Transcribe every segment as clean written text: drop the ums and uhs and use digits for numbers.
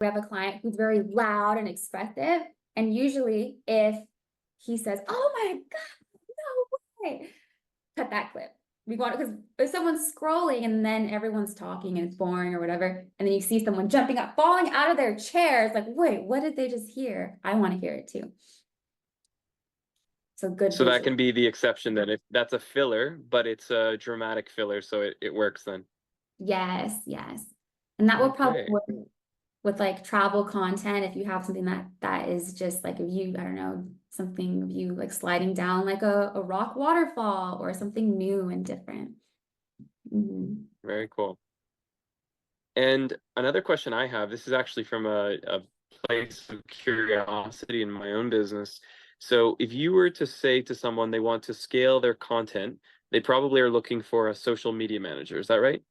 we have a client who's very loud and expressive. And usually if he says, oh my God, no way, cut that clip. We want, because if someone's scrolling and then everyone's talking and it's boring or whatever, and then you see someone jumping up, falling out of their chair, it's like, wait, what did they just hear? I want to hear it too. So good So that visual. can be the exception then. If that's a filler, but it's a dramatic filler, so it works then. Yes, yes. And that will probably Okay. work with like travel content. If you have something that is just like, if you, I don't know, something of you like sliding down like a rock waterfall or something new and different. Mhm. Very cool. And another question I have, this is actually from a place of curiosity in my own business. So if you were to say to someone they want to scale their content, they probably are looking for a social media manager. Is that right?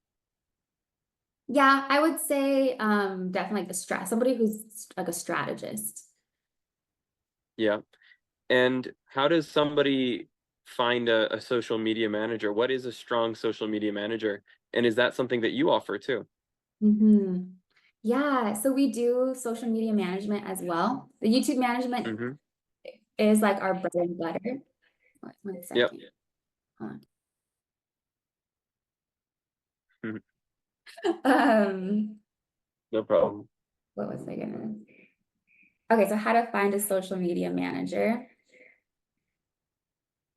Yeah, I would say definitely the somebody who's like a strategist. Yeah. And how does somebody find a social media manager? What is a strong social media manager? And is that something that you offer too? Mm-hmm. Yeah, so we do social media management as well. The YouTube management Mm-hmm. is like our bread and butter. One Yep. second. Hold Mhm. on. No problem. What was I gonna? Okay, so how to find a social media manager.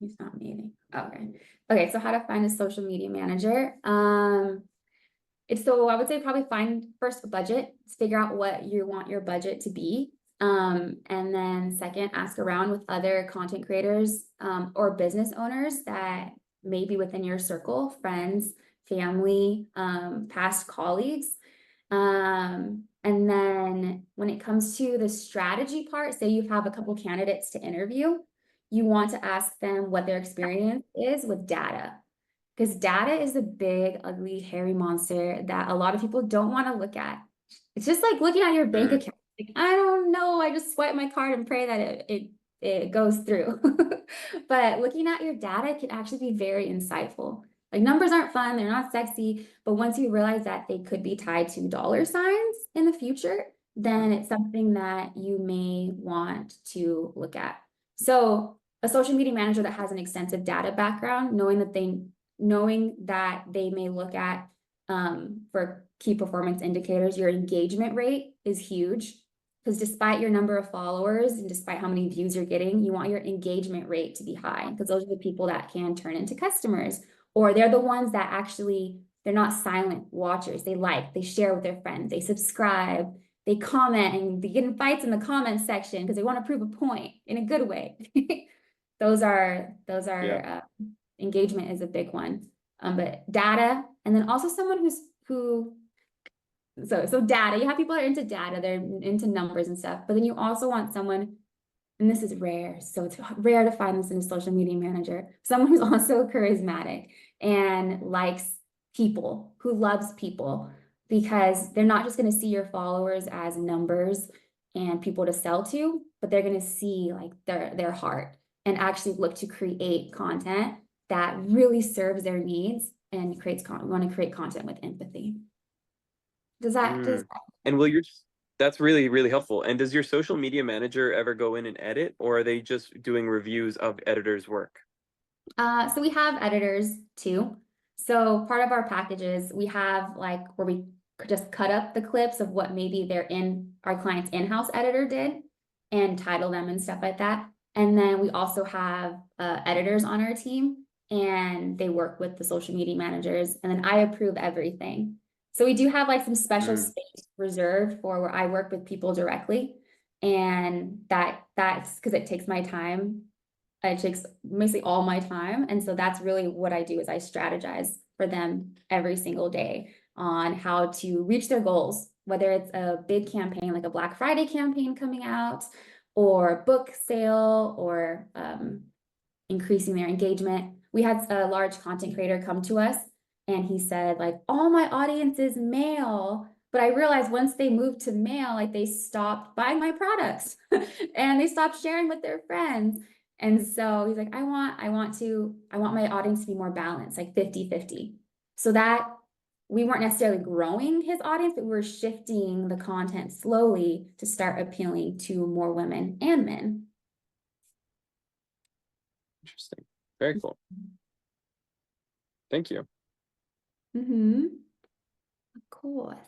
He's not meeting. Okay. Okay, so how to find a social media manager. It's so I would say probably find first a budget, figure out what you want your budget to be. And then second, ask around with other content creators or business owners that may be within your circle, friends, family, past colleagues. And then when it comes to the strategy part, say you have a couple candidates to interview, you want to ask them what their experience is with data. Because data is a big, ugly, hairy monster that a lot of people don't want to look at. It's just like looking at your bank Mm. account. Like, I don't know. I just swipe my card and pray that it goes through. But looking at your data can actually be very insightful. Like numbers aren't fun, they're not sexy, but once you realize that they could be tied to dollar signs in the future, then it's something that you may want to look at. So a social media manager that has an extensive data background, knowing that they may look at for key performance indicators, your engagement rate is huge. Because despite your number of followers and despite how many views you're getting, you want your engagement rate to be high because those are the people that can turn into customers, or they're the ones that actually, they're not silent watchers. They like, they share with their friends, they subscribe, they comment, and they get in fights in the comment section because they want to prove a point in a good way. Yeah. Engagement is a big one. But data, and then also someone so data, you have people that are into data, they're into numbers and stuff, but then you also want someone, and this is rare, so it's rare to find this in a social media manager, someone who's also charismatic and likes people, who loves people, because they're not just going to see your followers as numbers and people to sell to, but they're going to see like their heart and actually look to create content that really serves their needs and want to create content with empathy. Does Mm. And that's really, really helpful. And does your social media manager ever go in and edit, or are they just doing reviews of editors' work? so we have editors too. So part of our packages, we have like where we just cut up the clips of what maybe our client's in-house editor did and title them and stuff like that. And then we also have editors on our team and they work with the social media managers and then I approve everything. So we do have like some special Mm. space reserved for where I work with people directly. And that's because it takes my time. It takes basically all my time. And so that's really what I do is I strategize for them every single day on how to reach their goals, whether it's a big campaign like a Black Friday campaign coming out or book sale or increasing their engagement. We had a large content creator come to us and he said like, all my audience is male. But I realized once they moved to male, like they stopped buying my products and they stopped sharing with their friends. And so he's like, I want my audience to be more balanced, like 50-50. So that we weren't necessarily growing his audience, but we were shifting the content slowly to start appealing to more women and men. Interesting. Very cool. Thank you. Mm-hmm. Of course.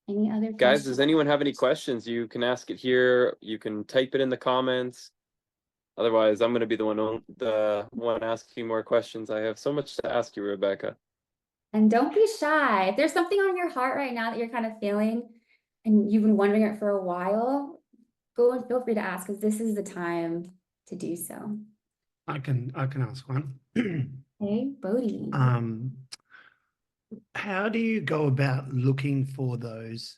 Any other Guys, questions? does anyone have any questions? You can ask it here. You can type it in the comments. Otherwise, I'm going to be the one asking more questions. I have so much to ask you, Rebecca. And don't be shy. If there's something on your heart right now that you're kind of feeling and you've been wondering it for a while, go and feel free to ask, because this is the time to do so. I can ask one. Hey, Bodhi. How do you go about looking for those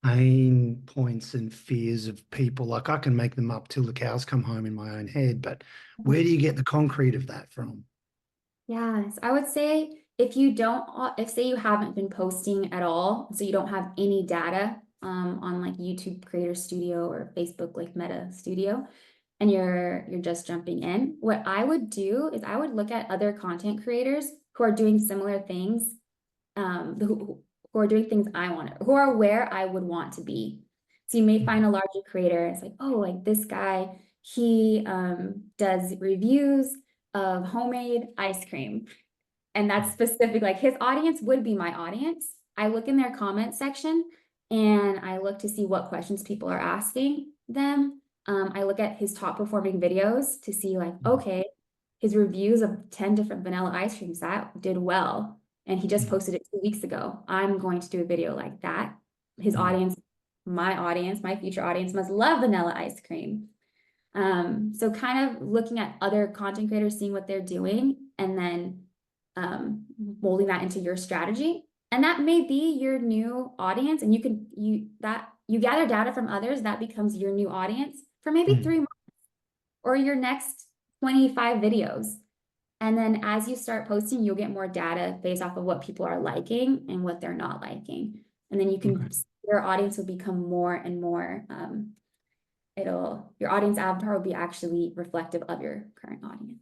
pain points and fears of people? Like, I can make them up till the cows come home in my own head, but where do you get the concrete of that from? Yes, I would say if you don't, if say you haven't been posting at all, so you don't have any data on like YouTube Creator Studio or Facebook like Meta Studio, and you're just jumping in, what I would do is I would look at other content creators who are doing similar things, who are doing things I want, who are where I would want to be. So you may find a larger creator. It's like, oh, like this guy, he does reviews of homemade ice cream. And that's specific, like his audience would be my audience. I look in their comment section and I look to see what questions people are asking them. I look at his top performing videos to see like, okay, his reviews of 10 different vanilla ice creams, that did well. And he just posted it 2 weeks ago. I'm going to do a video like that. His audience, my future audience must love vanilla ice cream. So kind of looking at other content creators, seeing what they're doing, and then molding that into your strategy. And that may be your new audience, and you gather data from others, that becomes your new audience for maybe 3 months or your next 25 videos. And then as you start posting, you'll get more data based off of what people are liking and what they're not liking. And then you can, your audience will become more and more, your audience avatar will be actually reflective of your current audience.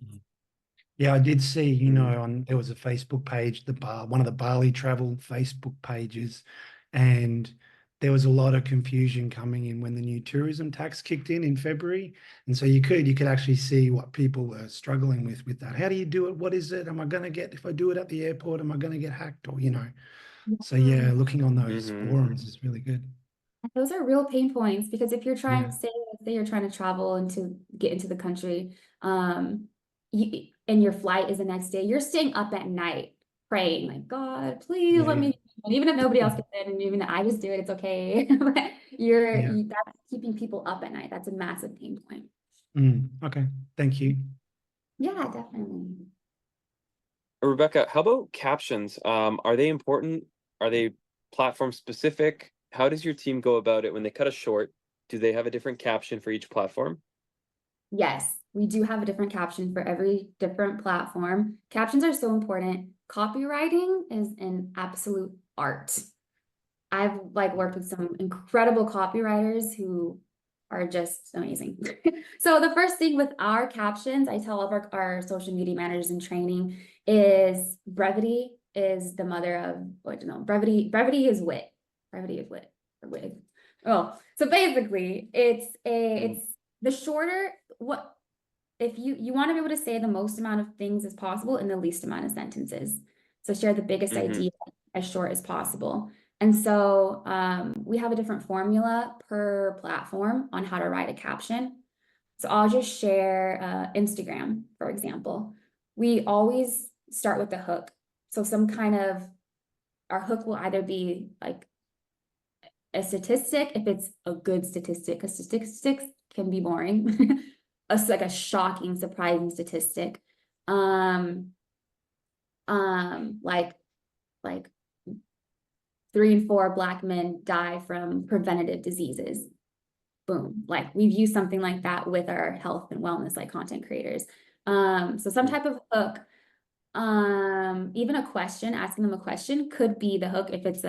Yeah, I did see, you know, there was a Facebook page, one of the Bali travel Facebook pages, and there was a lot of confusion coming in when the new tourism tax kicked in February. And so you could actually see what people were struggling with that. How do you do it? What is it? Am I going to get, if I do it at the airport, am I going to get hacked? Or, you know, so yeah, looking on those forums is really good. Those are real pain points, because if you're trying, say you're trying to travel and to get into the country, and your flight is the next day, you're staying up at night praying like, God, please let me, and even if nobody else gets in, and even if I just do it, it's okay. But that's keeping people up at night. That's a massive pain point. Okay, thank you. Yeah, definitely. Rebecca, how about captions? Are they important? Are they platform specific? How does your team go about it when they cut a short? Do they have a different caption for each platform? Yes, we do have a different caption for every different platform. Captions are so important. Copywriting is an absolute art. I've worked with some incredible copywriters who are just amazing. So the first thing with our captions, I tell all of our social media managers in training, is brevity is the mother of, brevity is wit. Brevity is wit. Or wit. Oh, so basically it's the shorter, if you want to be able to say the most amount of things as possible in the least amount of sentences. So share the biggest idea as short as possible. And so we have a different formula per platform on how to write a caption. So I'll just share Instagram, for example. We always start with the hook. So our hook will either be like a statistic, if it's a good statistic, because statistics can be boring. Like a shocking, surprising statistic. Like 3 in 4 Black men die from preventative diseases. Boom. Like we've used something like that with our health and wellness, like content creators. So some type of hook, even a question, asking them a question could be the hook if it's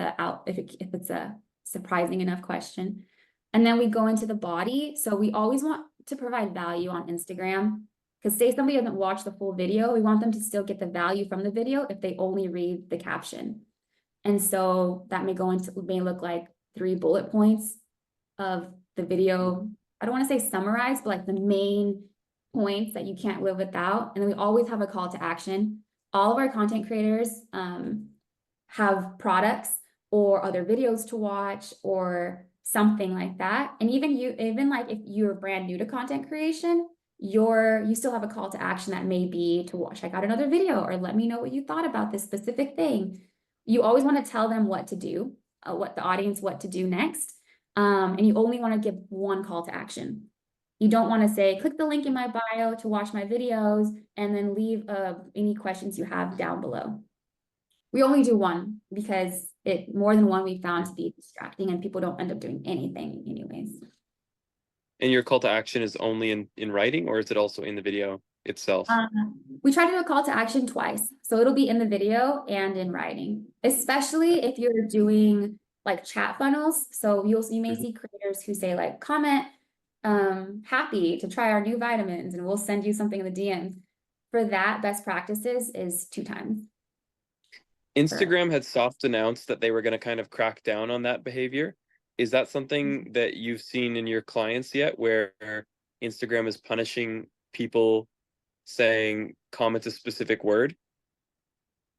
a surprising enough question. And then we go into the body. So we always want to provide value on Instagram. Because say somebody doesn't watch the full video, we want them to still get the value from the video if they only read the caption. And so that may look like 3 bullet points of the video. I don't want to say summarize, but like the main points that you can't live without. And then we always have a call to action. All of our content creators have products or other videos to watch or something like that. And even like if you're brand new to content creation, you still have a call to action that may be to check out another video or let me know what you thought about this specific thing. You always want to tell them what to do, what to do next. And you only want to give one call to action. You don't want to say, click the link in my bio to watch my videos and then leave any questions you have down below. We only do one because more than one we found to be distracting and people don't end up doing anything anyways. And your call to action is only in writing, or is it also in the video itself? We try to do a call to action twice. So it'll be in the video and in writing, especially if you're doing like chat funnels. So you may see creators who say like, comment, happy to try our new vitamins, and we'll send you something in the DMs. For that, best practices is 2 times. Instagram had soft announced that they were going to kind of crack down on that behavior. Is that something that you've seen in your clients yet, where Instagram is punishing people saying comment a specific word?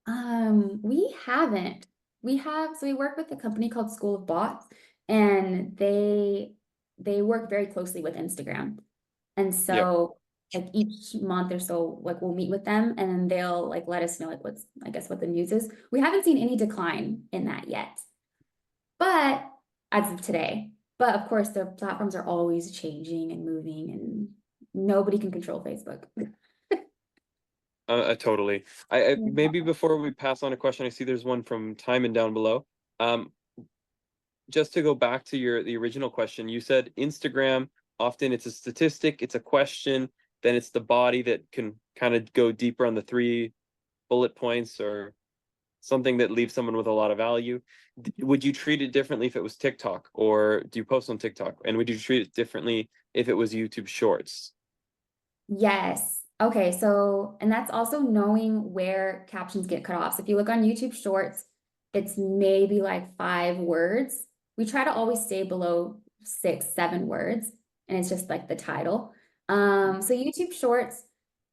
We haven't. So we work with a company called School of Bots, and they work very closely with Instagram. And so like each month or so, like we'll meet with them and then they'll like let us know like what the news is. We haven't seen any decline in that yet, but as of today. But of course, their platforms are always changing and moving, and nobody can control Facebook. Totally. I maybe before we pass on a question, I see there's one from Timon down below. Just to go back to the original question, you said Instagram, often it's a statistic, it's a question, then it's the body that can kind of go deeper on the 3 bullet points or something that leaves someone with a lot of value. Would you treat it differently if it was TikTok, or do you post on TikTok? And would you treat it differently if it was YouTube Shorts? Yes. Okay. So, and that's also knowing where captions get cut off. So if you look on YouTube Shorts, it's maybe like 5 words. We try to always stay below 6, 7 words, and it's just like the title. So YouTube Shorts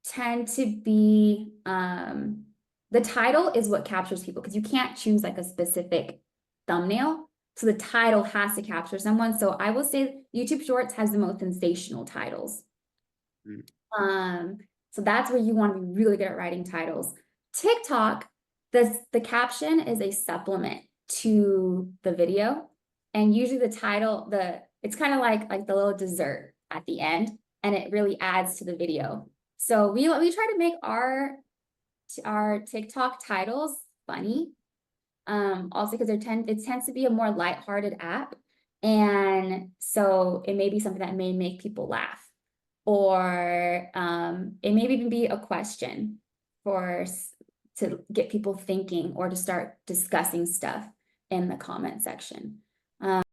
tend to be, the title is what captures people because you can't choose like a specific thumbnail. So the title has to capture someone. So I will say YouTube Shorts has the most sensational titles. So that's where you want to be really good at writing titles. TikTok, the caption is a supplement to the video. And usually the title, it's kind of like the little dessert at the end, and it really adds to the video. So we try to make our TikTok titles funny. Also because it tends to be a more lighthearted app. And so it may be something that may make people laugh. Or it may even be a question to get people thinking or to start discussing stuff in the comment section.